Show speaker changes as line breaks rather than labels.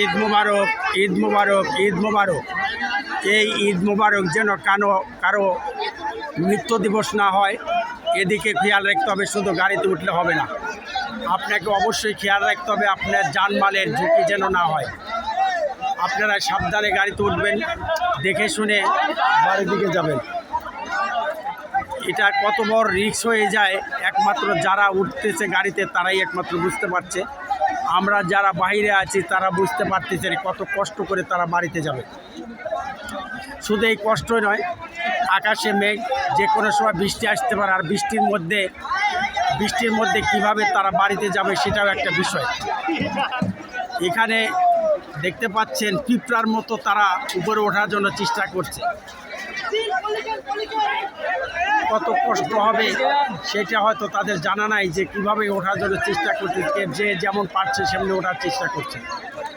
ঈদ মুবারক, ঈদ মুবারক, ঈদ মুবারক। এই ঈদ মুবারক যেন কারো মৃত্যু দিবস না হয়, এদিকে খেয়াল রাখতে হবে। শুধু গাড়িতে উঠলে হবে না, আপনাকে অবশ্যই খেয়াল রাখতে হবে আপনার জানমালের ঝুঁকি যেন না হয়। আপনারা সাবধানে গাড়িতে উঠবেন, দেখে শুনে বাড়ির দিকে যাবেন। এটা কত বড় রিস্ক হয়ে যায় একমাত্র যারা উঠতেছে গাড়িতে তারাই একমাত্র বুঝতে পারছে। আমরা যারা বাইরে আছি তারা বুঝতে পারতেছে কত কষ্ট করে তারা বাড়িতে যাবে। শুধু এই কষ্টই নয়, আকাশে মেঘ, যে কোনো সময় বৃষ্টি আসতে পারে, আর বৃষ্টির মধ্যে কিভাবে তারা বাড়িতে যাবে সেটাও একটা বিষয়। এখানে দেখতে পাচ্ছেন পিঁপড়ার মতো তারা উপরে ওঠার জন্য চেষ্টা করছে। কত কষ্ট হবে সেটা হয়তো তাদের জানা নাই, যে কিভাবে ওঠার জন্য চেষ্টা করছে। যে যেমন পারছে সেমনি ওঠার চেষ্টা করছে।